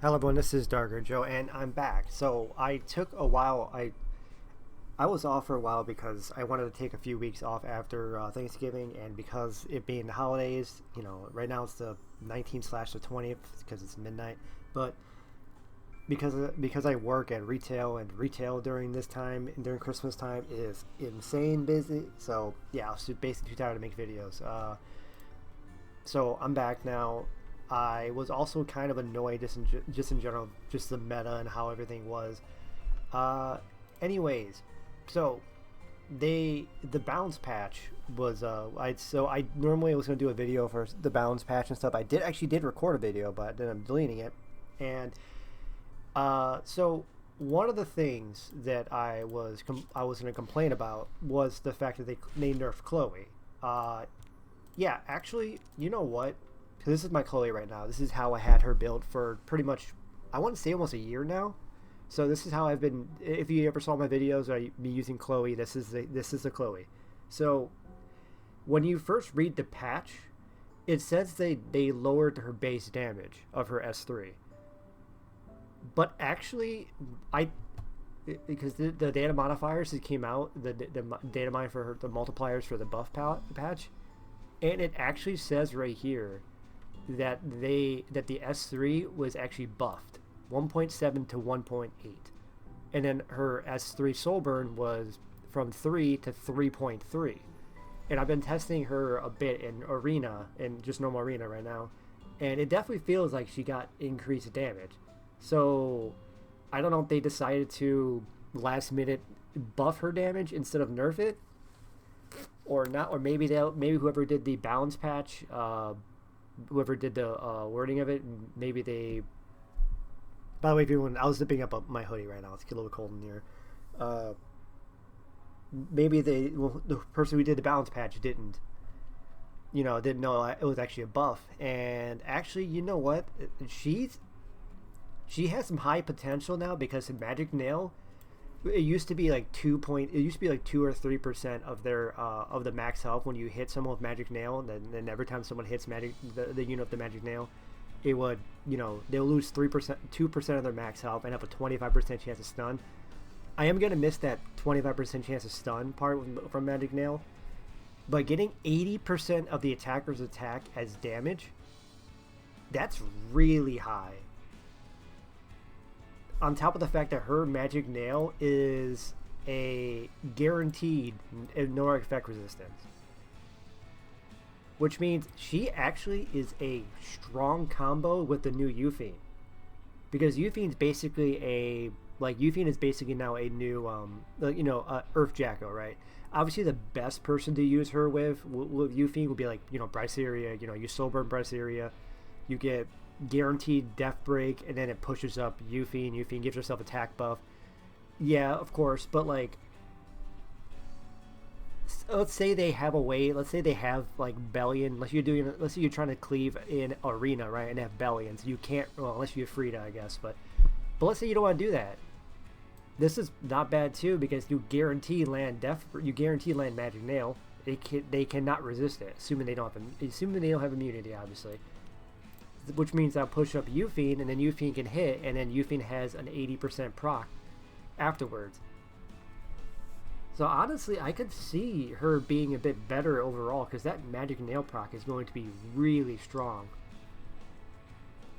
Hello everyone, this is Darker Joe and I'm back. So I took a while. I was off for a while because I wanted to take a few weeks off after Thanksgiving, and because it being the holidays, right now it's the 19th slash the 20th because it's midnight. But because I work at retail, and retail during this time and during Christmas time is insane busy. So yeah, I was basically too tired to make videos. So I'm back now. I was also kind of annoyed just in general, just the meta and how everything was. Uh, anyways, so the bounce patch was I normally was gonna do a video for the bounce patch and stuff. I did record a video, but then I'm deleting it. And so one of the things that I was gonna complain about was the fact that they nerfed Chloe. Uh, yeah, actually, you know what? This is my Chloe right now. This is how I had her built for pretty much, I want to say almost a year now. So this is how I've been. If you ever saw my videos, I me using Chloe. This is the Chloe. So when you first read the patch, it says they lowered her base damage of her S3. But actually, I because the data modifiers that came out, the data mine for the multipliers for the patch, and it actually says right here that the S3 was actually buffed 1.7 to 1.8, and then her S3 soul burn was from 3 to 3.3. And I've been testing her a bit in arena and just normal arena right now, and it definitely feels like she got increased damage. So I don't know if they decided to last minute buff her damage instead of nerf it or not, or maybe whoever did the balance patch, whoever did the wording of it, maybe they. By the way, everyone, I was zipping up my hoodie right now. It's a little cold in here. Uh, Maybe the person who did the balance patch didn't know it was actually a buff. And actually, you know what? She has some high potential now because the magic nail. It used to be like 2 or 3% of their of the max health when you hit someone with magic nail. And then every time someone hits the unit of the magic nail, it would they'll lose 3%, 2% of their max health and have a 25% chance of stun. I am gonna miss that 25% chance of stun part from magic nail, but getting 80% of the attacker's attack as damage, that's really high. On top of the fact that her magic nail is a guaranteed no effect resistance, which means she actually is a strong combo with the new Yuffie, because Yuffie's basically Yuffie is basically now a new Earth Jacko, right? Obviously, the best person to use her with Yuffie would be like Bryceria. You Soulburn Bryceria, you get guaranteed death break, and then it pushes up Yuffie, and Yuffie gives herself attack buff. Yeah, of course, but let's say they have a way. Let's say they have like Bellion. Let's say you're trying to cleave in arena, right, and have Bellions. You can't, well, unless you have Frida, I guess. But let's say you don't want to do that. This is not bad too, because you guarantee land magic nail. They cannot resist it, assuming they don't have immunity, obviously. Which means I'll push up Yuffie, and then Yuffie can hit, and then Yuffie has an 80% proc afterwards. So honestly, I could see her being a bit better overall, because that magic nail proc is going to be really strong.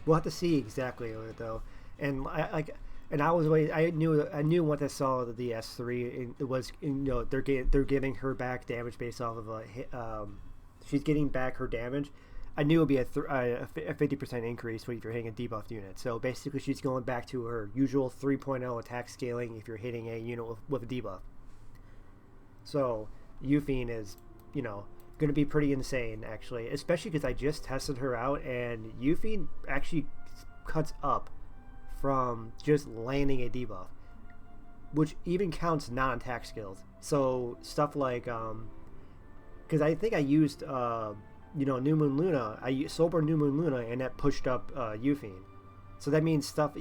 We'll have to see exactly though. And I knew once I saw the S3, it was they're giving her back damage based off of she's getting back her damage. I knew it would be a 50% increase if you're hitting a debuffed unit. So basically, she's going back to her usual 3.0 attack scaling if you're hitting a unit with a debuff. So Yuffie is, going to be pretty insane, actually, especially because I just tested her out, and Yuffie actually cuts up from just landing a debuff, which even counts non-attack skills. So stuff like, because I think I used New Moon Luna. I used Sober New Moon Luna, and that pushed up Yuffie. So that means stuff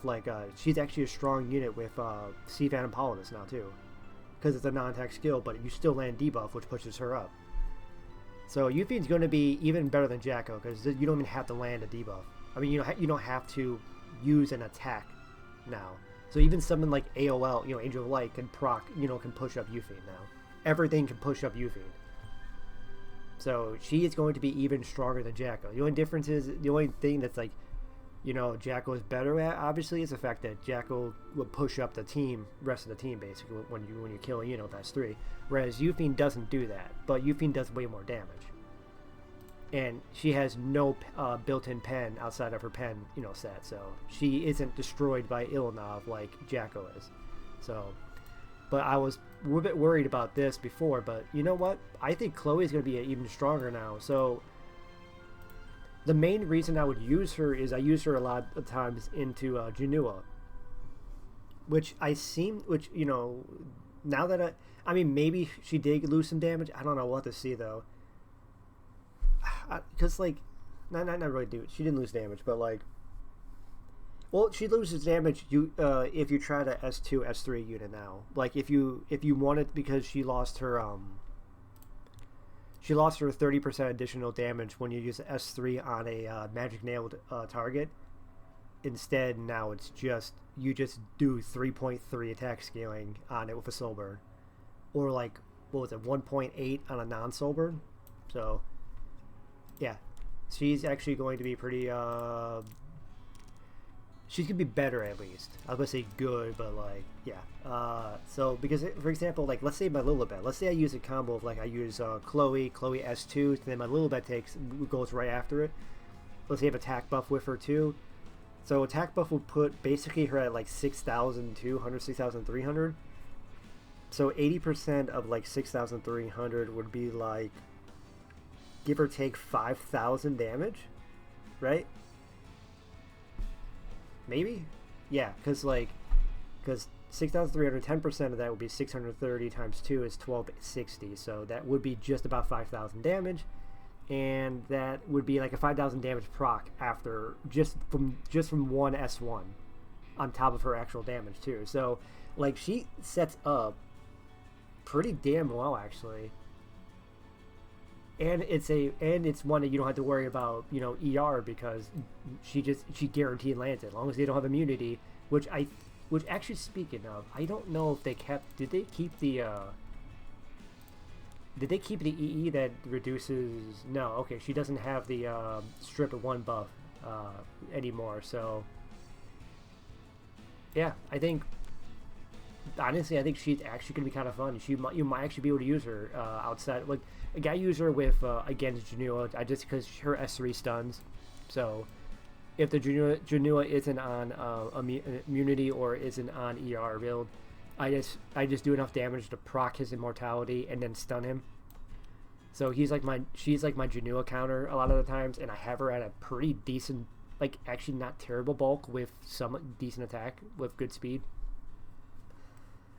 like she's actually a strong unit with Sea Phantom Paladus now too, because it's a non-attack skill, but you still land debuff, which pushes her up. So Yuffie's going to be even better than Jacko, because you don't even have to land a debuff. I mean, you don't have to use an attack now. So even something like AOL, Angel of Light, can proc, can push up Yuffie now. Everything can push up Yuffie. So she is going to be even stronger than Jacko. The only difference is, the only thing that's like, Jacko is better at, obviously, is the fact that Jacko will push up the rest of the team, basically, when you kill a unit with S3. Whereas Yuffie doesn't do that, but Yuffie does way more damage. And she has no built-in pen outside of her pen, set, so she isn't destroyed by Ilanov like Jacko is. So, but I was a bit worried about this before, but you know what? I think Chloe's going to be even stronger now. So, the main reason I would use her is I use her a lot of times into Janua, which now that I mean, maybe she did lose some damage. I don't know. We'll have to see, though. Because, like, not really, dude. She didn't lose damage, but, like, well, she loses damage if you try to S2, S3 unit now. Like, if you want it, because she lost her 30% additional damage when you use S3 on a magic nailed target. Instead, now it's you just do 3.3 attack scaling on it with a soul burn, or like, what was it, 1.8 on a non-soul burn. So yeah, she's actually going to be pretty she's gonna be better, at least. I was gonna say good, but like, yeah. So because, for example, like, let's say my Lilibet, let's say I use a combo of, like, I use Chloe S2, and then my Lilibet goes right after it. Let's say I have attack buff with her too. So attack buff will put basically her at like 6,200, 6,300. So 80% of like 6,300 would be like, give or take 5,000 damage, right? Maybe? Yeah, because 6,300, 10% of that would be 630 times 2 is 1,260. So that would be just about 5,000 damage. And that would be like a 5,000 damage proc after just from one S1 on top of her actual damage too. So like, she sets up pretty damn well, actually. And it's one that you don't have to worry about, ER, because she guaranteed lands it, as long as they don't have immunity, which actually, speaking of, I don't know if they did they keep the EE that reduces? No, okay, she doesn't have the strip of 1 buff anymore, so yeah, honestly, I think she's actually going to be kind of fun. You might actually be able to use her outside. Like, a guy use her with against Janua, just because her S3 stuns. So if the Janua isn't on immunity or isn't on ER build, I just do enough damage to proc his immortality and then stun him. So she's like my Janua counter a lot of the times, and I have her at a pretty decent, like, actually not terrible bulk with some decent attack with good speed.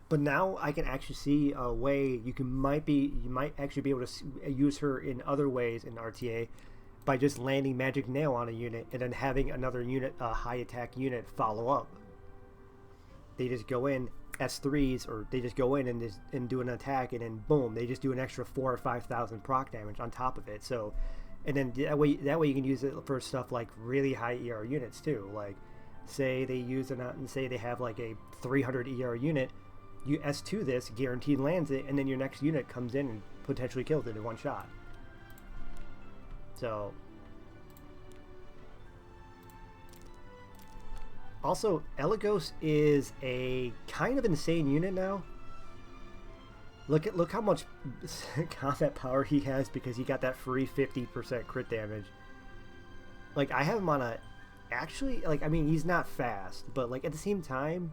But now I can actually see a way you might actually be able to use her in other ways in RTA by just landing Magic Nail on a unit and then having another unit, a high attack unit, follow up. They just go in S3s, or they just go in and do an attack, and then boom, they just do an extra 4,000 or 5,000 proc damage on top of it. So, and then that way you can use it for stuff like really high ER units too. Like, say they use it and say they have like a 300 ER unit. You S2 this, guaranteed lands it, and then your next unit comes in and potentially kills it in one shot. So, also, Elagos is a kind of insane unit now. Look how much combat power he has, because he got that free 50% crit damage. Like, I have him on a, actually, like, I mean, he's not fast, but like, at the same time,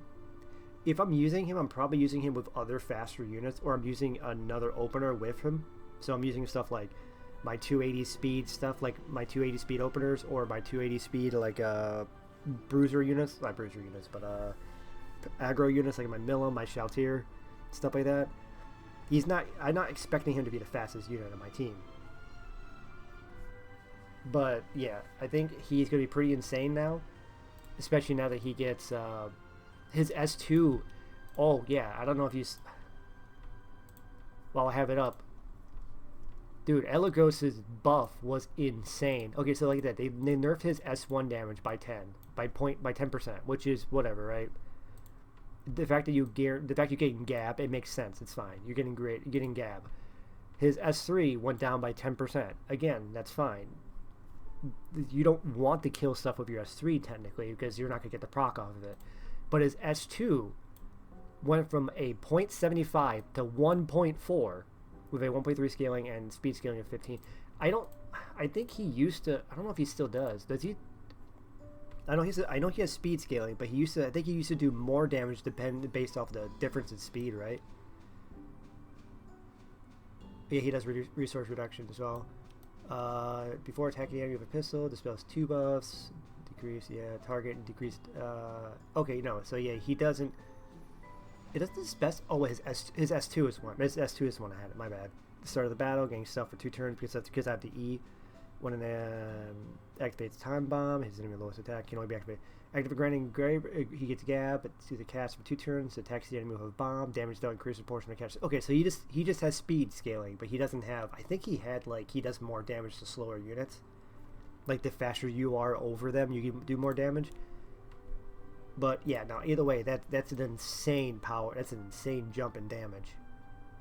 if I'm using him, I'm probably using him with other faster units, or I'm using another opener with him. So I'm using stuff like my 280 speed stuff, like my 280 speed openers, or my 280 speed, like, bruiser units, not bruiser units, but aggro units, like my Milim, my Shaltir, stuff like that. I'm not expecting him to be the fastest unit on my team. But yeah, I think he's going to be pretty insane now, especially now that he gets his S2. Oh yeah, I don't know if you, while I have it up, dude, Elagos' buff was insane. Okay, so like that, they nerfed his S1 damage by 10. by 10%, which is whatever, right? The fact that you're getting Gab, it makes sense. It's fine. You're getting Gab. His S3 went down by 10%. Again, that's fine. You don't want to kill stuff with your S3 technically because you're not going to get the proc off of it. But his S2 went from a 0.75 to 1.4 with a 1.3 scaling and speed scaling of 15. I think he used to. I don't know if he still does. Does he? I know he has speed scaling, but I think he used to do more damage based off the difference in speed, right? Yeah, he does resource reduction as well. Before attacking the enemy with a pistol, dispels 2 buffs. Decrease, yeah, target and decreased. Okay, no, so yeah, he doesn't. It doesn't his best. Oh, his S2 is one. His S2 is one I had it. My bad. The start of the battle, getting stuff for 2 turns because I have the E. When it activates time bomb, his enemy lowest attack can only be activated. Active grinding grave, he gets Gab, but to the cast for 2 turns, attacks the enemy with a bomb, damage don't increase the portion of catch. Okay, so he just has speed scaling, but he doesn't have. I think he had he does more damage to slower units. Like the faster you are over them, you can do more damage. But yeah, no, either way, that's an insane power. That's an insane jump in damage,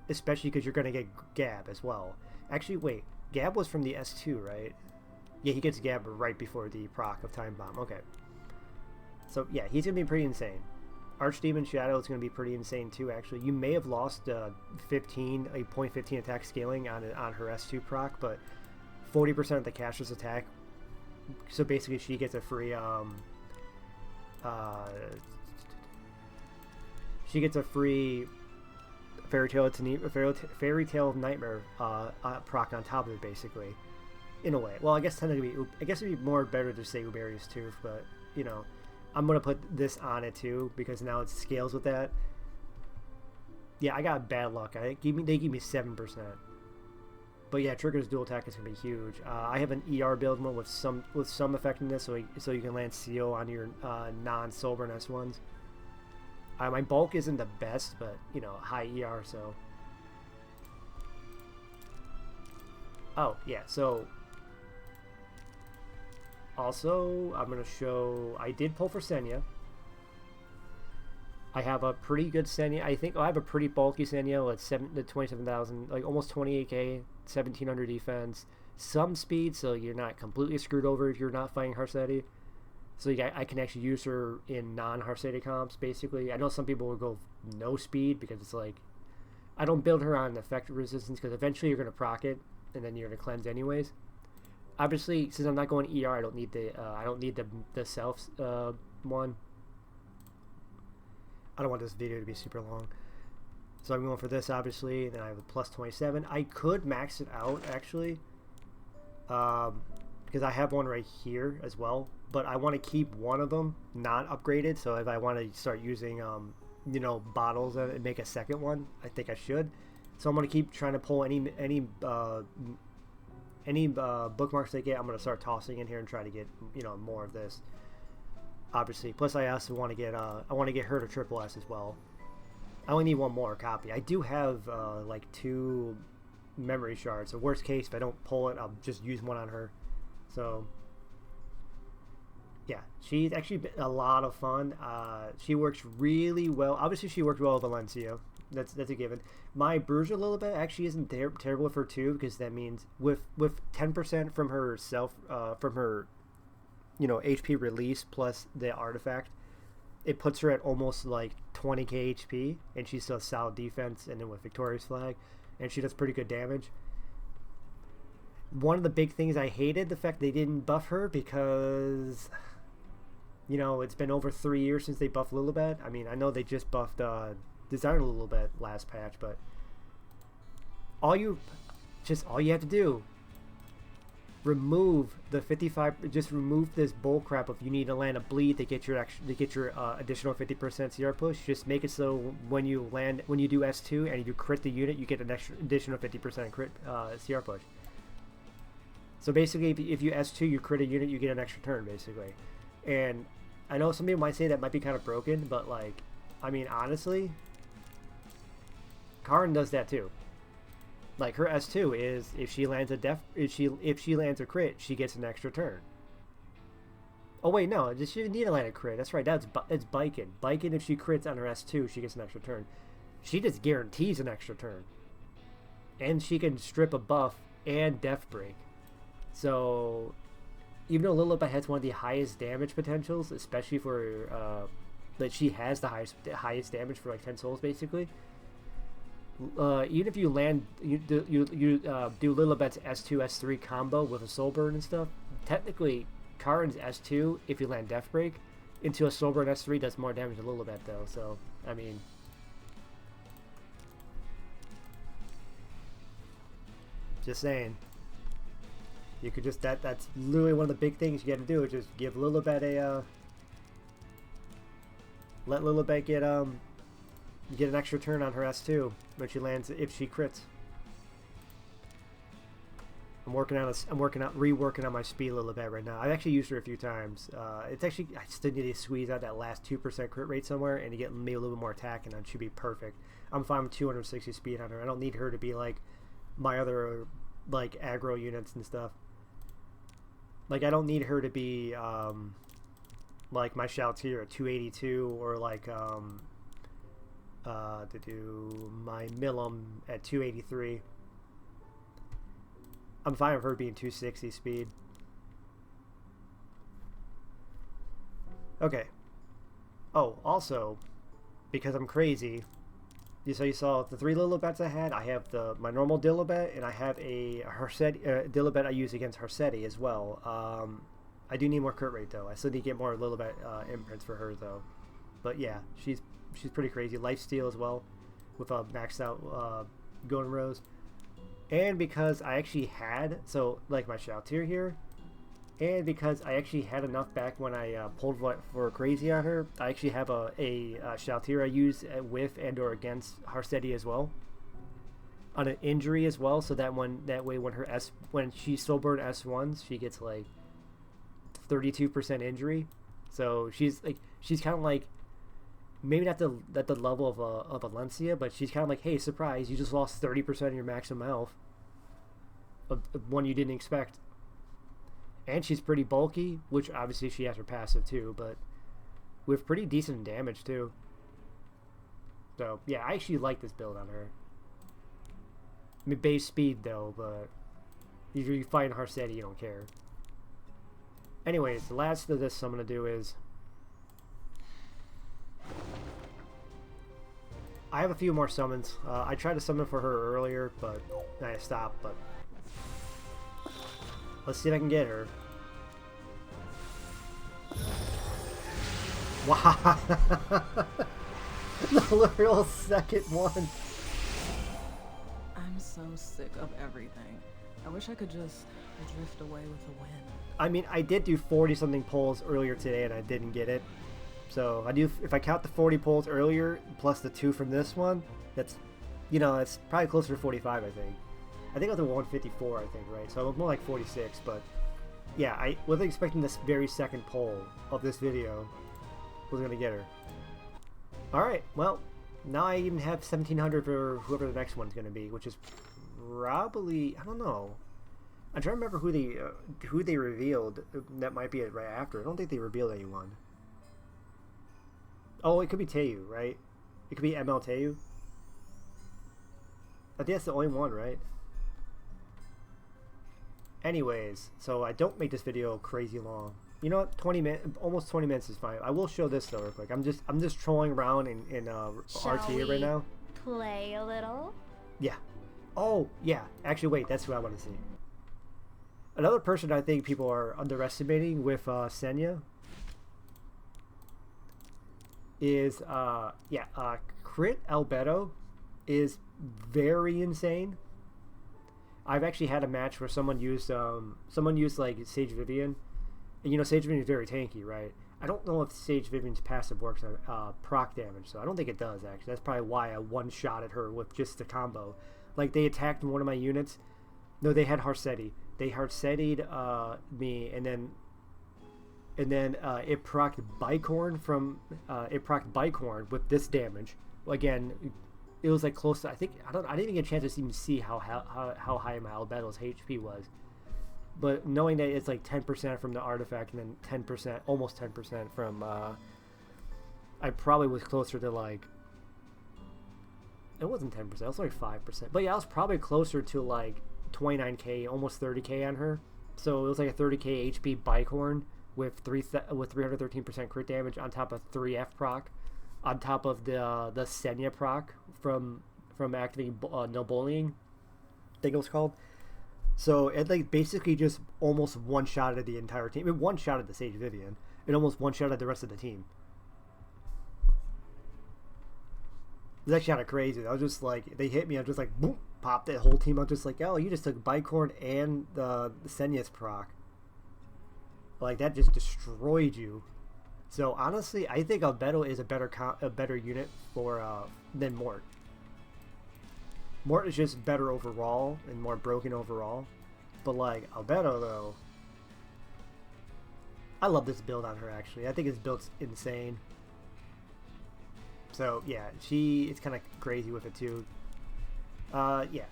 especially because you're gonna get Gab as well. Actually, wait. Gab was from the S2, right? Yeah, he gets Gab right before the proc of Time Bomb. Okay. So, yeah, he's going to be pretty insane. Archdemon Shadow is going to be pretty insane, too, actually. You may have lost a 0.15 attack scaling on her S2 proc, but 40% of the caster's attack. So, basically, she gets a free, Fairy Tale of Nightmare proc on top of it, basically, in a way. Well, I guess it'd be more better to say Uberius Tooth, but you know, I'm gonna put this on it too because now it scales with that. Yeah, I got bad luck. They give me 7%, but yeah, Trigger's dual attack is gonna be huge. I have an ER build one with some effectiveness, so you can land Seal on your non-Sober S1s. My bulk isn't the best, but, you know, high ER, so. Oh, yeah, so. Also, I'm going to show. I did pull for Senya. I have a pretty good Senya. I have a pretty bulky Senya with 27,000, like almost 28k, 1,700 defense. Some speed, so you're not completely screwed over if you're not fighting Harseti. So I can actually use her in non-Harseti comps, basically. I know some people will go no speed because it's like, I don't build her on effect resistance because eventually you're going to proc it and then you're going to cleanse anyways. Obviously, since I'm not going ER, I don't need the self one. I don't want this video to be super long. So I'm going for this, obviously. Then I have a plus 27. I could max it out, actually. Because I have one right here as well. But I want to keep one of them not upgraded. So if I want to start using, you know, bottles and make a second one, I think I should. So I'm going to keep trying to pull any bookmarks they get. I'm going to start tossing in here and try to get, you know, more of this. Obviously. Plus I also want to get, I want to get her to triple S as well. I only need one more copy. I do have, like 2 memory shards. So worst case, if I don't pull it, I'll just use one on her. So... yeah, she's actually been a lot of fun. She works really well. Obviously, she worked well with Valencia. That's a given. My Bruiser Lilibet actually isn't terrible for 2 because that means with 10% from her from her, you know, HP release plus the artifact, it puts her at almost like 20k HP, and she still has solid defense, and then with Victoria's Flag, and she does pretty good damage. One of the big things I hated the fact they didn't buff her because, you know, it's been over 3 years since they buffed Lilibet. I mean, I know they just buffed Designer Lilibet last patch, but all you have to do, remove the 55. Just remove this bull crap of you need to land a bleed to get your additional 50% CR push. Just make it so when you do S2 and you crit the unit, you get an additional 50% crit CR push. So basically, if you S2, you crit a unit, you get an extra turn, basically. And I know some people might say that might be kind of broken, but like, I mean, honestly, Karn does that too. Like her S2 is if she lands a crit, she gets an extra turn. Oh wait, no, she didn't need to land a crit. That's right. It's Bikin. Bikin, if she crits on her S2, she gets an extra turn. She just guarantees an extra turn, and she can strip a buff and Death Break. So even though Lilibet has one of the highest damage potentials, especially for that she has the highest damage for like 10 souls basically. Even if you land, you do Lilibet's S2 S3 combo with a soul burn and stuff. Technically, Karin's S2, if you land Death Break into a soul burn S3, does more damage than Lilibet though. So I mean, just saying. You could just that's literally one of the big things you got to do is just give Lilibet a let Lilibet get an extra turn on her S2 when she lands if she crits. I'm reworking on my speed Lilibet right now. I've actually used her a few times. It's actually I still need to squeeze out that last 2% crit rate somewhere and to get maybe a little bit more attack, and that should be perfect. I'm fine with 260 speed on her. I don't need her to be like my other like aggro units and stuff. Like I don't need her to be like my shouts here at 282 or like to do my Milim at 283. I'm fine with her being 260 speed. Okay. Oh, also, because I'm crazy, so you saw the 3 Lilibets I had. I have my normal Dilibet, and I have a Dilibet I use against Harsetti as well. I do need more crit rate though. I still need to get more Lilibet imprints for her though. But yeah, she's pretty crazy. Lifesteal as well, with a maxed out Golden Rose. And because I actually had like my Shalltear here, and because I actually had enough back when I pulled for crazy on her, I actually have a Shalltear I use with and or against Harsetti as well, on an injury as well. So that way when she soul burn S1s, she gets like 32% injury. So she's kind of like maybe not at the level of Valencia, but she's kind of like, hey, surprise, you just lost 30% of your maximum health, of one you didn't expect. And she's pretty bulky, which obviously she has her passive too, but with pretty decent damage too. So yeah, I actually like this build on her. I mean, base speed though, but if you fight Harsetti, you don't care. Anyways, the last of this I'm going to do is I have a few more summons. I tried to summon for her earlier, but I stopped. But let's see if I can get her. Wow! The literal second one. I'm so sick of everything. I wish I could just drift away with a win. I mean, I did do 40-something pulls earlier today, and I didn't get it. So if I count the 40 pulls earlier plus the 2 from this one, that's probably closer to 45. I think I was at 154. I think, right? So more like 46. But yeah, I wasn't expecting this very second poll of this video was gonna get her. All right, well, now I even have 1,700 for whoever the next one's gonna be, which is probably, I don't know. I'm trying to remember who they revealed. That might be it right after. I don't think they revealed anyone. Oh, it could be Teu, right? It could be ML Teu. I think that's the only one, right? Anyways, so I don't make this video crazy long. You know what? 20 minutes, almost 20 minutes is fine. I will show this though real quick. I'm just trolling around in RTA right now. Play a little? Yeah. Oh, yeah. Actually, wait. That's who I want to see. Another person I think people are underestimating with Senya is Crit Albedo is very insane. I've actually had a match where someone used like Sage Vivian, and Sage Vivian is very tanky, right? I don't know if Sage Vivian's passive works on proc damage, so I don't think it does actually. That's probably why I one-shotted her with just the combo. Like they attacked one of my units. No, they had Harsetti. They Harsetti'd me, and then it procced Bicorn with this damage. Again, it was like close to, I didn't even get a chance to even see how high my Albedo's HP was. But knowing that it's like 10% from the artifact and then 10%, almost 10% from, I probably was closer to like, it wasn't 10%, it was like 5%. But yeah, I was probably closer to like 29k, almost 30k on her. So it was like a 30k HP Bicorn with 313% crit damage on top of 3F proc, on top of the Senya proc from activating no bullying, I think it was called. So it like basically just almost one-shotted the entire team. It one-shotted the Sage Vivian. It almost one-shotted the rest of the team. It was actually kind of crazy. I was just like, they hit me, I was just like, boom, popped the whole team. I was just like, oh, you just took Bicorn and the Senya's proc. Like, that just destroyed you. So honestly, I think Albedo is a better unit for than Mort. Mort is just better overall and more broken overall. But like Albedo though, I love this build on her actually. I think his build's insane. So yeah, it's kind of crazy with it too. Yeah.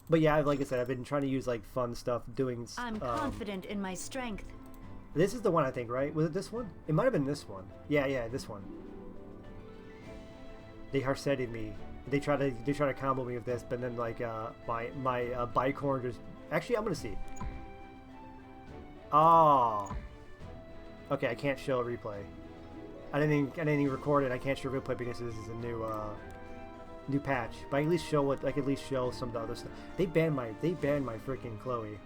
But yeah, like I said, I've been trying to use like fun stuff, doing. I'm confident in my strength. This is the one I think, right? Was it this one? It might have been this one. Yeah, this one. They Harsetted me. They try to combo me with this, but then like my Bicorn just. Actually, I'm gonna see. Oh. Okay, I can't show a replay. I didn't even record it. I can't show a replay because this is a new patch. But I can at least show some of the other stuff. They banned my freaking Chloe.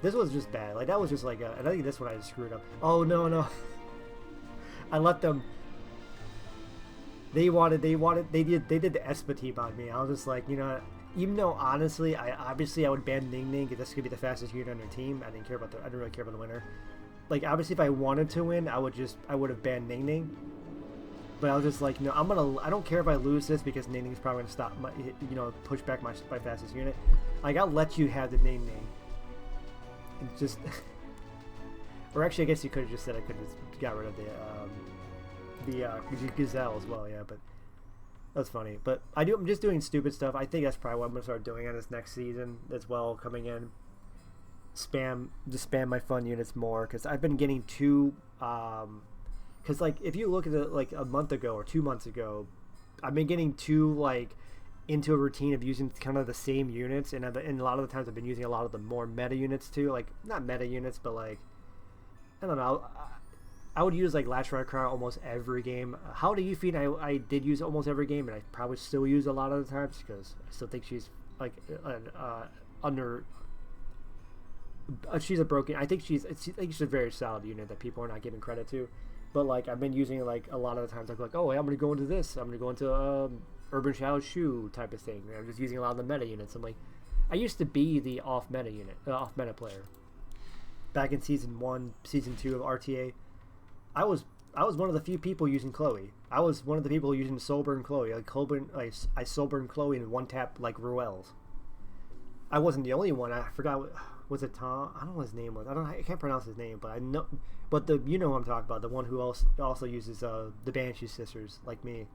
This was just bad. Like that was just like I think this one I just screwed up. Oh no. I let them. They did the Espa team on me. I was just like, you know, even though honestly I would ban Ning Ning because this could be the fastest unit on their team. I didn't really care about the winner. Like obviously if I wanted to win, I would have banned Ning Ning. But I was just like, no, I don't care if I lose this because Ning Ning's probably gonna stop my, push back my fastest unit. Like I'll let you have the Ning Ning. It's just, or actually I guess you could have just said I could have just got rid of the Gazelle as well, yeah, but that's funny. But I'm just doing stupid stuff. I think that's probably what I'm gonna start doing on this next season as well, coming in. Spam my fun units more because I've been getting too because like if you look at it like a month ago or 2 months ago, I've been getting too like into a routine of using kind of the same units, and a lot of the times I've been using a lot of the more meta units too, like not meta units but like I don't know, I would use like Last Rider Crown almost every game. How do you feel? I did use almost every game, and I probably still use a lot of the times because I still think she's like she's a broken. I think she's a very solid unit that people are not giving credit to. But like I've been using it like a lot of the times. Like oh, I'm gonna go into this. I'm gonna go into Urban Shadow Shoe type of thing. I'm just using a lot of the meta units. I'm like, I used to be the off meta player. Back in season 1, season 2 of RTA, I was one of the few people using Chloe. I was one of the people using Soulburn Chloe. I Soulburn Chloe and one tap like Ruel's. I wasn't the only one. I forgot. Was it Tom? I don't know what his name was. I can't pronounce his name, but I know. But you know who I'm talking about. The one who also uses the Banshee Sisters, like me.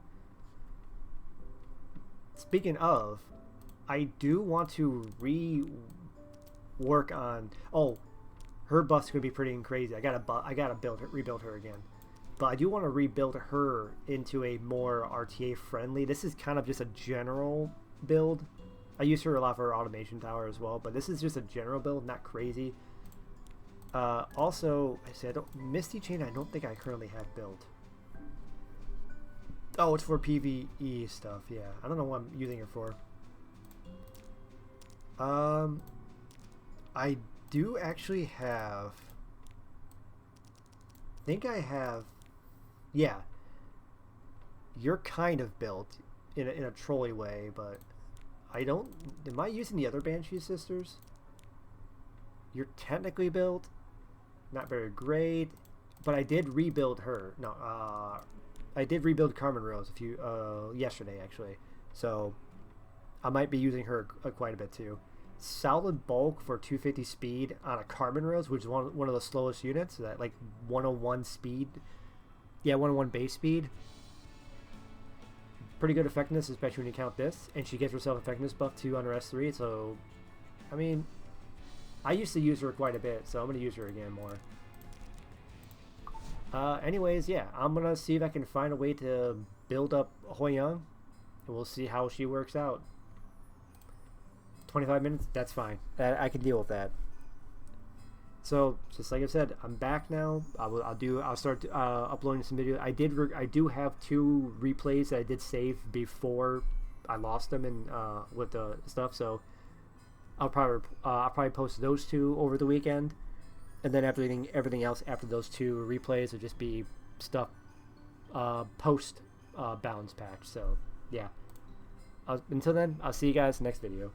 Speaking of, I do want to rework on. Oh, her buff's gonna be pretty crazy. I gotta rebuild her again. But I do want to rebuild her into a more RTA friendly. This is kind of just a general build. I use her a lot for her automation tower as well, but this is just a general build, not crazy. Also, I said Misty Chain. I don't think I currently have built. Oh, it's for PvE stuff. Yeah, I don't know what I'm using it for. I do actually have. I think I have. Yeah. You're kind of built in a trolley way, but. I don't. Am I using the other Banshee Sisters? You're technically built. Not very great. But I did rebuild her. No, I did rebuild Carmen Rose yesterday, actually. So, I might be using her quite a bit, too. Solid bulk for 250 speed on a Carmen Rose, which is one of the slowest units. That, like, 101 speed. Yeah, 101 base speed. pretty good effectiveness, especially when you count this. And she gets herself effectiveness buff too on her S3. So, I mean, I used to use her quite a bit, so I'm gonna use her again more. Anyways, yeah, I'm gonna see if I can find a way to build up Hwa, and we'll see how she works out. 25 minutes, that's fine. I can deal with that. So, just like I said, I'm back now. I'll start uploading some videos. I do have 2 replays that I did save before I lost them in with the stuff. So I'll probably post those 2 over the weekend, and then everything else after those 2 replays will just be stuff post balance patch. So yeah. Until then, I'll see you guys next video.